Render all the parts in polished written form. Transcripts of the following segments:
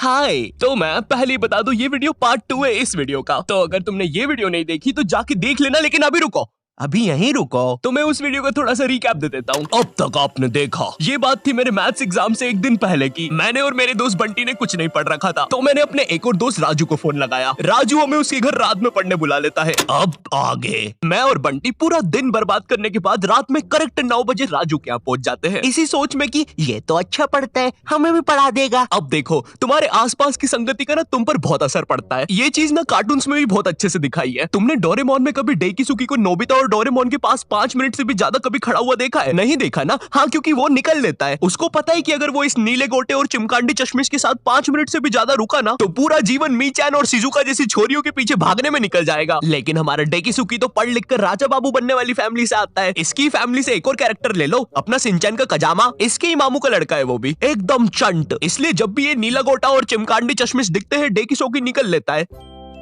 हाय, तो मैं पहले बता दूं ये वीडियो पार्ट 2 है इस वीडियो का। तो अगर तुमने ये वीडियो नहीं देखी तो जाके देख लेना, लेकिन अभी रुको, अभी यहीं रुको। तो मैं उस वीडियो का थोड़ा सा रिकैप दे देता हूँ। अब तक आपने देखा, ये बात थी मेरे मैथ्स एग्जाम से एक दिन पहले की। मैंने और मेरे दोस्त बंटी ने कुछ नहीं पढ़ रखा था, तो मैंने अपने एक और दोस्त राजू को फोन लगाया। राजू हमें उसके घर रात में पढ़ने बुला लेता है। अब आगे मैं और बंटी पूरा दिन बर्बाद करने के बाद रात में करेक्ट 9 बजे राजू के यहाँ पहुंच जाते हैं, इसी सोच में कि ये तो अच्छा पढ़ता है, हमें भी पढ़ा देगा। अब देखो, तुम्हारे आसपास की संगति का ना तुम पर बहुत असर पड़ता है। ये चीज ना कार्टून्स में भी बहुत अच्छे से दिखाई है। तुमने डोरेमोन में कभी डेकिसुकी को नोबिता और डोरेमोन के पास 5 मिनट से भी ज्यादा कभी खड़ा हुआ देखा है? नहीं देखा ना? हाँ, क्योंकि वो निकल लेता है। उसको पता है कि अगर वो इस नीले गोटे और चिमकांडी चश्मिश के साथ 5 मिनट से भी ज्यादा रुका ना तो पूरा जीवन मीचान और शिजुका जैसी छोरियों के पीछे भागने में निकल जाएगा। लेकिन हमारा डेकिसुकी तो पढ़ लिख कर राजा बाबू बनने वाली फैमिली से आता है। इसकी फैमिली से एक और कैरेक्टर ले लो, अपना सिंचैन का कजामा, इसके ही मामू का लड़का है, वो भी एकदम चंट। इसलिए जब भी ये नीला गोटा और चिमकांडी चश्मिश दिखते हैं डेकिसुकी निकल लेता है।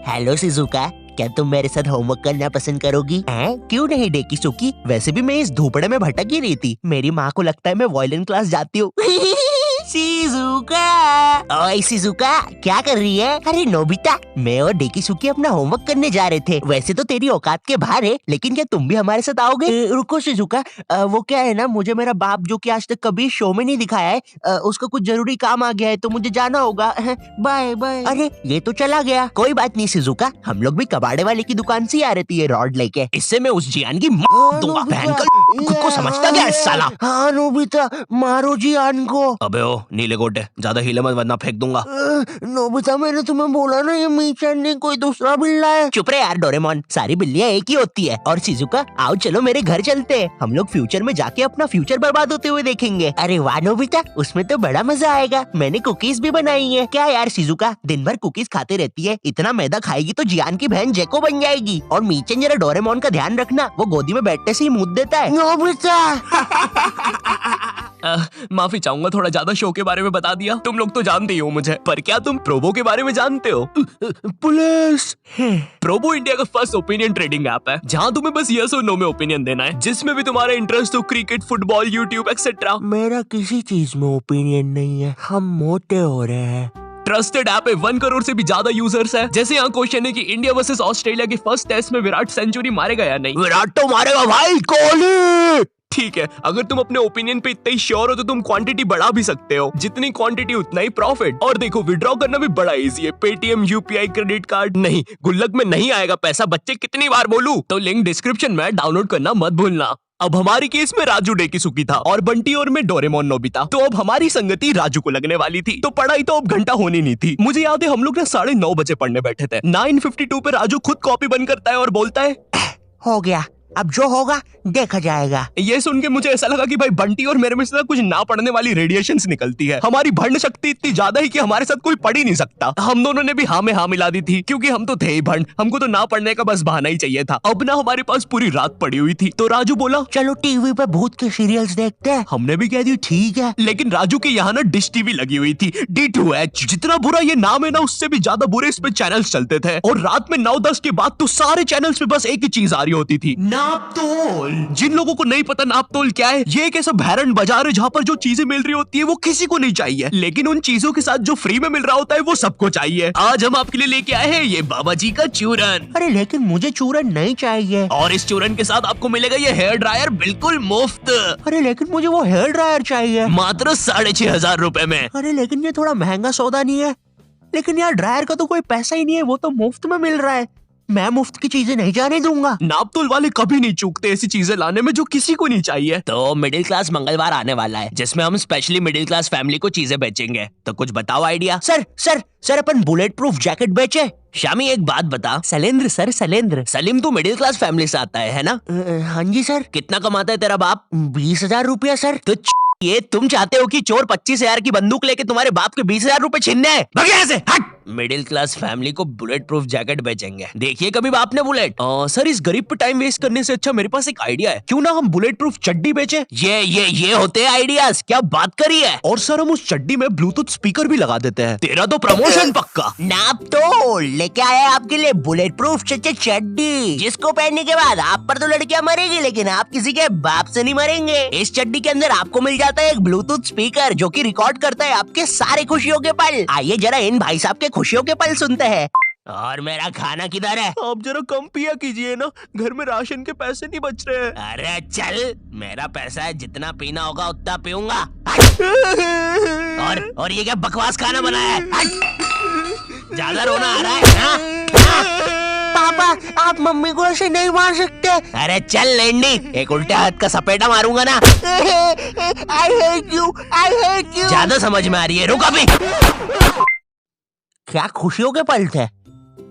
हेलो शिजुका, क्या तुम मेरे साथ होमवर्क करना पसंद करोगी? क्यों नहीं डेकिसुकी, वैसे भी मैं इस धूपड़े में भटक ही रही थी। मेरी माँ को लगता है मैं वायलिन क्लास जाती हूँ। शिजुका, ओए शिजुका, क्या कर रही है? अरे नोबिता, मैं और डेकिसुकी अपना होमवर्क करने जा रहे थे। वैसे तो तेरी औकात के बाहर है, लेकिन क्या तुम भी हमारे साथ आओगे? रुको शिजुका, वो क्या है ना, मुझे मेरा बाप जो कि आज तक कभी शो में नहीं दिखाया है, उसका कुछ जरूरी काम आ गया है तो मुझे जाना होगा। Bye bye. अरे ये तो चला गया। कोई बात नहीं शिजुका, हम लोग भी कबाड़े वाले की दुकान से आ रही थी ये रॉड लेके। इससे मैं उस जियान की दूंगा। खुद को समझता क्या है साला? हाँ नोबिता, मारो जियान को। अबे ओ नीले गोटे, ज्यादा हिले मत वरना फेंक दूंगा। नोबिता, मैंने तुम्हें बोला ना ये मीचान नहीं कोई दूसरा बिल्ला है। चुप रहे यार डोरेमोन, सारी बिल्लियां एक ही होती है। और शिजुका, आओ चलो मेरे घर चलते हैं, हम लोग फ्यूचर में जाके अपना फ्यूचर बर्बाद होते हुए देखेंगे। अरे वाह नोबिता, उसमें तो बड़ा मजा आएगा। मैंने कुकीज भी बनाई है। क्या यार शिजुका, दिन भर कुकीज खाते रहती है, इतना मैदा खाएगी तो जियान की बहन जेको बन जाएगी। और मीचन जरा डोरेमोन का ध्यान रखना, वो गोदी में बैठने से ही मुंह देता है। नोबिता माफी चाहूंगा, थोड़ा ज्यादा शो के बारे में बता दिया। तुम लोग तो जानते ही हो मुझे, पर क्या तुम प्रोबो के बारे में जानते हो? पुलिस। प्रोबो इंडिया का फर्स्ट ओपिनियन ट्रेडिंग ऐप है, जहां तुम्हें बस यस और नो में ओपिनियन देना है, जिसमें भी तुम्हारा इंटरेस्ट हो, क्रिकेट, फुटबॉल, यूट्यूब एक्सेट्रा। मेरा किसी चीज में ओपिनियन नहीं है, हम मोटे हो रहे हैं। ट्रस्टेड ऐप है, 1 करोड़ से भी ज्यादा यूजर्स है। जैसे यहाँ क्वेश्चन है कि इंडिया वर्सेस ऑस्ट्रेलिया के फर्स्ट टेस्ट में विराट सेंचुरी मारेगा या नहीं? विराट तो मारेगा भाई, कोहली। ठीक है, अगर तुम अपने ओपिनियन पे इतना ही श्योर हो तो तुम क्वांटिटी बढ़ा भी सकते हो। जितनी क्वांटिटी उतना ही प्रॉफिट। और देखो, विड्रॉ करना भी बड़ा इजी है। Paytm, UPI, credit card. नहीं, गुल्लक में नहीं आएगा पैसा, बच्चे कितनी बार बोलूं? तो लिंक डिस्क्रिप्शन में, डाउनलोड करना मत भूलना। अब हमारी केस में राजू डेकिसुकी था और बंटी और मैं डोरेमोन नोबिता। तो अब हमारी संगति राजू को लगने वाली थी, तो पढ़ाई तो अब घंटा होनी नहीं थी। मुझे याद है हम लोग ना 9:30 बजे पढ़ने बैठे थे। 9:52 पे राजू खुद कॉपी बंद करता है और बोलता है, हो गया, अब जो होगा देखा जाएगा। ये सुन के मुझे ऐसा लगा कि भाई बंटी और मेरे में से कुछ ना पढ़ने वाली रेडिएशंस निकलती है। हमारी भंड शक्ति इतनी ज्यादा है कि हमारे साथ कोई पढ़ ही नहीं सकता। हम दोनों ने भी हाँ में हाँ मिला दी थी, क्योंकि हम तो थे ही भंड, हमको तो ना पढ़ने का बस बहाना ही चाहिए था। अब ना हमारे पास पूरी रात पड़ी हुई थी, तो राजू बोला चलो टीवी पे भूत के सीरियल्स देखते हैं। हमने भी कह दी ठीक है, लेकिन राजू के यहाँ ना डिश टीवी लगी हुई थी, D2H। जितना बुरा ये नाम है ना, उससे भी ज्यादा बुरे इस पे चैनल्स चलते थे। और रात में 9-10 के बाद तो सारे चैनल्स पे बस एक ही चीज आ रही होती थी, नापतोल। जिन लोगों को नहीं पता नापतोल क्या है, ये एक ऐसा भैरन बाजार है जहाँ पर जो चीजें मिल रही होती है वो किसी को नहीं चाहिए, लेकिन उन चीजों के साथ जो फ्री में मिल रहा होता है वो सबको चाहिए। आज हम आपके लिए लेके आए हैं ये बाबा जी का चूरन। अरे लेकिन मुझे चूरन नहीं चाहिए। और इस चूरन के साथ आपको मिलेगा ये हेयर ड्रायर बिल्कुल मुफ्त। अरे लेकिन मुझे वो हेयर ड्रायर चाहिए, मात्र 6,500 रुपए में। अरे लेकिन ये थोड़ा महंगा सौदा नहीं है? लेकिन यार ड्रायर का तो कोई पैसा ही नहीं है, वो तो मुफ्त में मिल रहा है। मैं मुफ्त की चीजें नहीं जाने दूंगा। नापतोल वाले कभी नहीं चूकते ऐसी चीजें लाने में जो किसी को नहीं चाहिए। तो मिडिल क्लास मंगलवार आने वाला है, जिसमें हम स्पेशली मिडिल क्लास फैमिली को चीजें बेचेंगे। तो कुछ बताओ आइडिया। सर अपन बुलेट प्रूफ जैकेट बेचे। शामी एक बात बता। सलेंद्र सर, सलेंद्र। सलीम तू मिडिल क्लास फैमिली से आता है ना? हाँ जी सर। कितना कमाता है तेरा बाप? 20,000 रुपया सर। तो ये तुम चाहते हो कि चोर 25,000 की बंदूक लेके तुम्हारे बाप के 20,000 रुपए छीनने हैं? भाग यहाँ से, हट। मिडिल क्लास फैमिली को बुलेट प्रूफ जैकेट बेचेंगे। देखिए कभी बाप ने बुलेट। सर इस गरीब पे टाइम वेस्ट करने से अच्छा मेरे पास एक आइडिया है, क्यों ना हम बुलेट प्रूफ चड्डी बेचे? ये होते हैं आइडियाज, क्या बात करी है। और सर हम उस चड्डी में ब्लूटूथ स्पीकर भी लगा देते हैं। तेरा तो प्रमोशन पक्का। नापतोल लेके आया आपके लिए बुलेट प्रूफ चड्डी, जिसको पहनने के बाद आप पर तो लड़कियां मरेगी, लेकिन आप किसी के बाप से नहीं मरेंगे। इस चड्डी के अंदर आपको मिल जाता आता है एक ब्लूटूथ स्पीकर जो कि रिकॉर्ड करता है आपके सारे खुशियों के पल। आइए जरा इन भाई साहब के खुशियों के पल सुनते हैं। और मेरा खाना किधर है? आप जरा कम पिया कीजिए ना, घर में राशन के पैसे नहीं बच रहे हैं। अरे चल, मेरा पैसा है, जितना पीना होगा उतना पीऊंगा। और ये क्या बकवास खाना बनाया है? ज्यादा रोना आ रहा है ना? पापा, आप मम्मी को ऐसे नहीं मार सकते। अरे चल लेंडी, एक उल्टे हाथ का सपेटा मारूंगा ना। I hate you, I hate you। ज्यादा समझ में आ रही है, रुक अभी। क्या खुशियों के पल थे?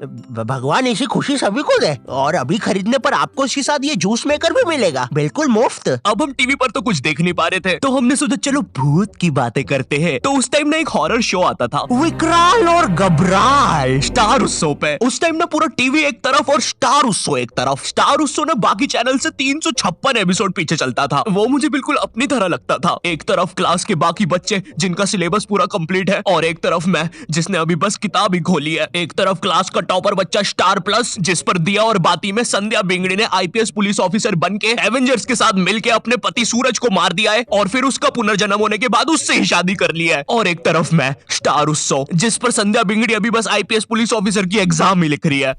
भगवान ऐसी खुशी सभी को दे। और अभी खरीदने पर आपको इसके साथ ये जूस मेकर भी मिलेगा, बिल्कुल मुफ्त। अब हम टीवी पर तो कुछ देख नहीं पा रहे थे, तो हमने सोचा चलो भूत की बातें करते हैं। तो उस टाइम ना एक हॉरर शो आता था, विकराल और घबराल, स्टार उत्सव पे। उस टाइम ना पूरा टीवी एक तरफ और स्टार उत्सव एक तरफ। स्टार उत्सव ना बाकी चैनल से 356 एपिसोड पीछे चलता था। वो मुझे बिल्कुल अपनी तरह लगता था। एक तरफ क्लास के बाकी बच्चे जिनका सिलेबस पूरा कंप्लीट है, और एक तरफ मैं जिसने अभी बस किताब ही खोली है। एक तरफ क्लास का टॉपर बच्चा स्टार प्लस, जिस पर दिया और बाती में संध्या बिंगड़ी ने आईपीएस पुलिस ऑफिसर बन के एवेंजर्स के साथ मिलकर अपने पति सूरज को मार दिया है, और फिर उसका पुनर्जन्म होने के बाद उससे ही शादी कर लिया है। और एक तरफ मैं स्टार उत्सव, जिस पर संध्या बिंगड़ी अभी बस आईपीएस पुलिस ऑफिसर की एग्जाम ही लिख रही है।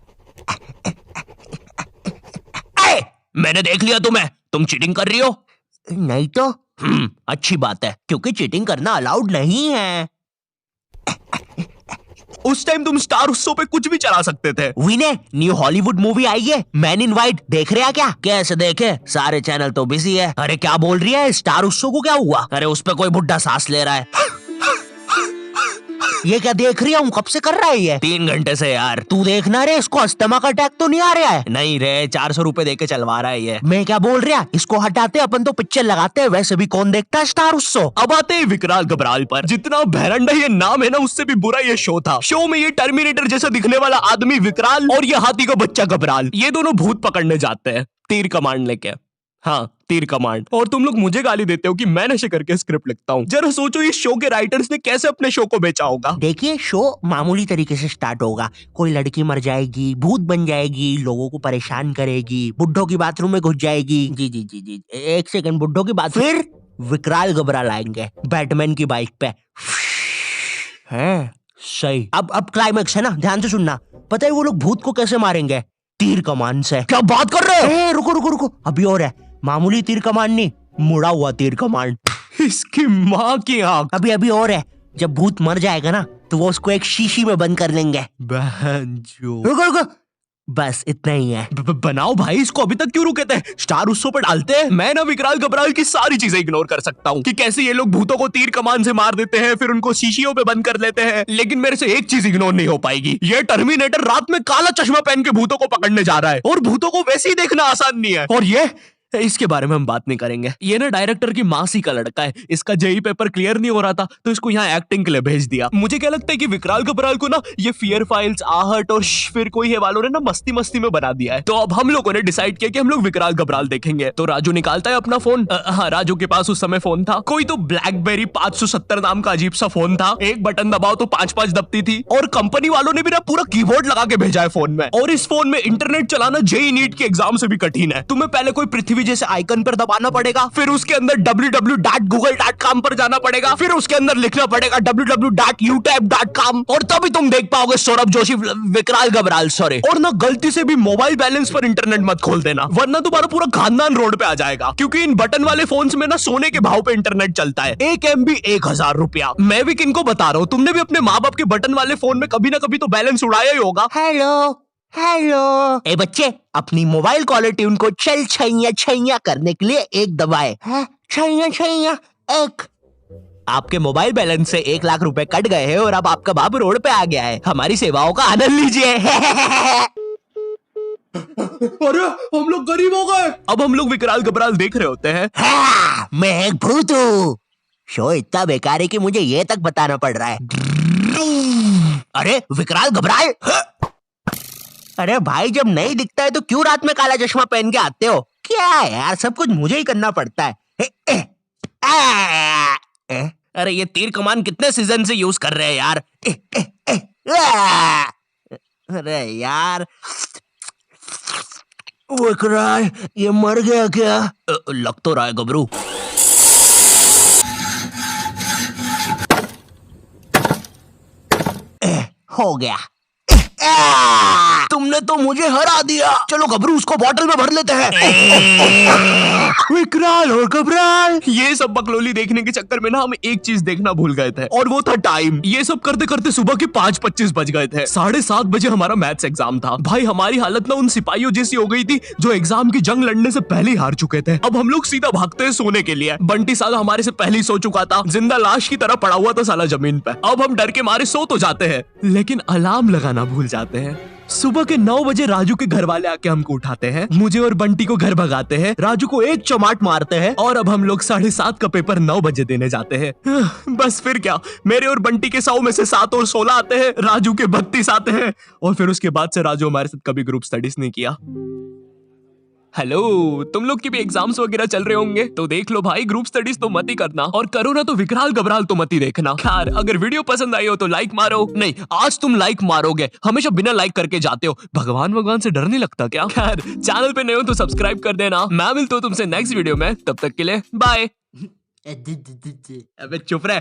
मैंने देख लिया तुम्हें, तुम चीटिंग कर रही हो। नहीं तो अच्छी बात है, क्योंकि चीटिंग करना अलाउड नहीं है। उस टाइम तुम स्टार उत्सव पे कुछ भी चला सकते थे। विनय, न्यू हॉलीवुड मूवी आई है मैन इन व्हाइट, देख रहे हैं क्या? कैसे देखे, सारे चैनल तो बिजी है। अरे क्या बोल रही है, स्टार उत्सव को क्या हुआ? अरे उस पे कोई बुड्ढा सांस ले रहा है। ये क्या देख रही हूँ, कब से कर रहा है ये? 3 घंटे से यार। तू देखना रे, इसको अस्थमा का अटैक तो नहीं आ रहा है? नहीं रे, 400 रुपए देके चलवा रहा है ये। मैं क्या बोल रहा, इसको हटाते अपन तो पिक्चर लगाते हैं। वैसे भी कौन देखता है स्टार उत्सव। अब आते हैं विकराल घबराल पर। जितना भैरंडा ये नाम है ना, उससे भी बुरा ये शो था। शो में ये टर्मिनेटर जैसा दिखने वाला आदमी विकराल और ये हाथी का बच्चा घबराल, ये दोनों भूत पकड़ने जाते हैं तीर कमांड लेके। हाँ, तीर कमांड। और तुम लोग मुझे गाली देते हो कि मैं नशे करके स्क्रिप्ट लिखता हूँ। जरा सोचो इस शो के राइटर्स ने कैसे अपने शो को बेचा होगा। देखिए, शो मामूली तरीके से स्टार्ट होगा। कोई लड़की मर जाएगी, भूत बन जाएगी, लोगों को परेशान करेगी, बुड्ढों की बाथरूम में घुस जाएगी। जी जी जी जी, एक सेकंड, बुड्ढों की बात। फिर विकराल घबराल आएंगे बैटमैन की बाइक पे। हैं, सही। अब क्लाइमेक्स है ना, ध्यान से सुनना। पता है वो लोग भूत को कैसे मारेंगे? तीर कमान से। क्या बात कर रहे हो? रुको रुको रुको, अभी और है। मामूली तीर कमान नहीं, मुड़ा हुआ तीर कमान। इसकी माँ की आंख। अभी और है। जब भूत मर जाएगा ना, तो वो उसको एक शीशी में बंद कर लेंगे। बहनचोद। रुको, बस इतना ही है। बनाओ भाई, इसको अभी तक क्यों रुके थे? स्टार उत्सव पर डालते हैं। मैं ना विकराल घबराल की सारी चीजें इग्नोर कर सकता हूँ कि कैसे ये लोग भूतों को तीर कमान से मार देते हैं, फिर उनको शीशियों पे बंद कर लेते हैं। लेकिन मेरे से एक चीज इग्नोर नहीं हो पाएगी, ये टर्मिनेटर रात में काला चश्मा पहन के भूतों को पकड़ने जा रहा है, और भूतों को वैसे ही देखना आसान नहीं है। और ये इसके बारे में हम बात नहीं करेंगे। ये ना डायरेक्टर की मासी का लड़का है, इसका जेई पेपर क्लियर नहीं हो रहा था, तो इसको यहाँ एक्टिंग के लिए भेज दिया। मुझे क्या लगता है कि विकराल घबराल को ना ये फियर फाइल्स, आहट और फिर कोई है वालों ने ना मस्ती मस्ती में बना दिया है। तो अब हम लोगों ने डिसाइड किया कि हम लोग विकराल घबराल देखेंगे। तो राजू निकालता है अपना फोन। हाँ, राजू के पास उस समय फोन था, कोई तो ब्लैकबेरी 570 नाम का अजीब सा फोन था। एक बटन दबाओ तो 5-5 दबती थी, और कंपनी वालों ने भी ना पूरा कीबोर्ड लगा के भेजा है फोन में। और इस फोन में इंटरनेट चलाना जेई नीट के एग्जाम से भी कठिन है। तुम्हें पहले कोई पृथ्वी जैसे आइकन पर दबाना पड़ेगा, फिर उसके अंदर www.google.com पर जाना पड़ेगा, फिर उसके अंदर लिखना पड़ेगा www.youtube.com, और तभी तुम देख पाओगे सौरभ जोशी विकराल घबराल। सॉरी, और ना गलती से भी मोबाइल बैलेंस पर इंटरनेट मत खोल देना, वरना तुम्हारा पूरा खानदान रोड पे आ जाएगा। क्योंकि इन बटन वाले फोन्स में ना सोने के भाव पे इंटरनेट चलता है। 1 MB 1000 रुपया। मैं भी किनको बता रहा हूँ, तुमने भी अपने माँ बाप के बटन वाले फोन में कभी ना कभी तो बैलेंस उड़ाया ही होगा। हेलो ए बच्चे, अपनी मोबाइल कॉलर ट्यून को चल छैया छैया करने के लिए एक दबाए। छैया छैया एक। आपके मोबाइल बैलेंस से 1 लाख रुपए कट गए हैं, और अब आपका बाप रोड पे आ गया है। हमारी सेवाओं का आनंद लीजिए। अरे हम लोग गरीब हो गए। अब हम लोग विकराल घबराल देख रहे होते हैं। मैं एक भूत हूँ। शो इतना बेकार है कि मुझे ये तक बताना पड़ रहा है। अरे विकराल घबराल, अरे भाई, जब नहीं दिखता है तो क्यों रात में काला चश्मा पहन के आते हो? क्या यार, सब कुछ मुझे ही करना पड़ता है। अरे ये तीर कमान कितने सीजन से यूज कर रहे हैं यार। अरे यार, विकराल ये मर गया क्या? लग तो रहा है गबरू। हो गया। तुमने तो मुझे हरा दिया। चलो गबरू उसको बॉटल में भर लेते हैं। विकराल और घबराल, ये सब बकलोली देखने के चक्कर में ना हम एक चीज देखना भूल गए थे, और वो था टाइम। ये सब करते करते सुबह के 5:25 बज गए थे। 7:30 बजे हमारा मैथ्स एग्जाम था। भाई हमारी हालत ना उन सिपाहियों जैसी हो गई थी जो एग्जाम की जंग लड़ने से पहले ही हार चुके थे। अब हम लोग सीधा भागते हैं सोने के लिए। बंटी साला हमारे से पहले ही सो चुका था, जिंदा लाश की तरह पड़ा हुआ था साला जमीन पे। अब हम डर के मारे सो तो जाते हैं, लेकिन अलार्म लगाना भूल जाते हैं। सुबह के 9 बजे राजू के घर वाले आके हमको उठाते हैं, मुझे और बंटी को घर भगाते हैं, राजू को एक चमाट मारते हैं, और अब हम लोग 7:30 का पेपर 9 बजे देने जाते हैं। बस फिर क्या, मेरे और बंटी के 100 में से 7 और 16 आते हैं, राजू के 32 आते हैं, और फिर उसके बाद से राजू हमारे साथ कभी ग्रुप स्टडीज नहीं किया। हेलो, तुम लोग की भी एग्जाम्स वगैरह चल रहे होंगे तो देख लो भाई, ग्रुप स्टडीज तो मत ही करना, और करो ना तो विकराल घबराल तो मत ही देखना। खैर, अगर वीडियो पसंद आई हो तो लाइक मारो। नहीं, आज तुम लाइक मारोगे, हमेशा बिना लाइक करके जाते हो। भगवान से डर नहीं लगता क्या? खैर, चैनल पे नए हो तो सब्सक्राइब कर देना। मैं मिलता हूँ तुमसे नेक्स्ट वीडियो में, तब तक के लिए बाय। अबे चुप रहे।